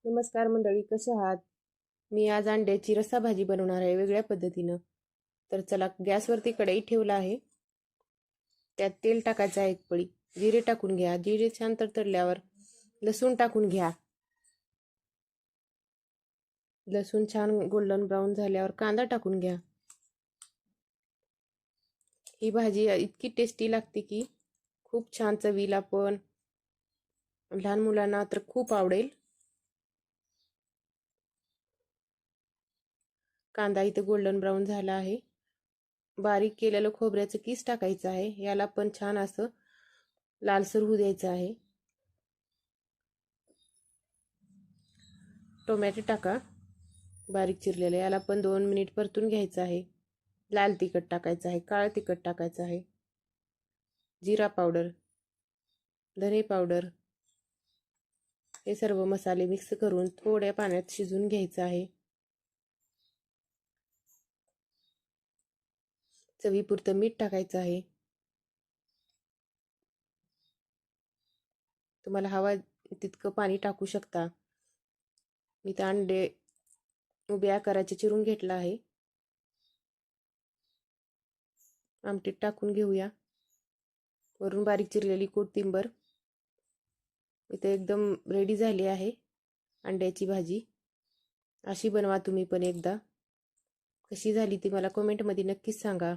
नमस्कार मंडळी, कशा आहात? मी आज अंड्याची रस्सा भाजी बनवणार आहे वेगळ्या पद्धतीनं. तर चला, गॅसवरती कढई ठेवला आहे. त्यात तेल टाकायचं आहे, एक पळी जिरे टाकून घ्या. जिरे छान तडतडल्यावर लसूण टाकून घ्या. लसूण छान गोल्डन ब्राऊन झाल्यावर कांदा टाकून घ्या. ही भाजी इतकी टेस्टी लागते की खूप छान चवीला, पण लहान मुलांना तर खूप आवडेल. कांदा इथं गोल्डन ब्राऊन झाला आहे. बारीक केलेलं खोबऱ्याचं किस टाकायचं आहे. याला पण छान असं लालसर होऊ द्यायचं आहे. टोमॅटो टाका बारीक चिरलेलं, याला पण 2 मिनिट परतून घ्यायचं आहे. लाल तिखट टाकायचं आहे, काळं तिखट टाकायचं आहे, जिरा पावडर, धने पावडर, हे सर्व मसाले मिक्स करून थोड्या पाण्यात शिजवून घ्यायचं आहे. चवीपुरतं मीठ टाकायचं आहे. तुम्हाला हवा तितकं पाणी टाकू शकता. मी तर अंडे उभे आकाराचे चिरून घेतला आहे. आमटीत टाकून घेऊया. वरून बारीक चिरलेली कोथिंबीर. इथे एकदम रेडी झाली आहे अंड्याची भाजी. अशी बनवा तुम्ही पण एकदा. कशी झाली ती मला कमेंटमध्ये नक्कीच सांगा.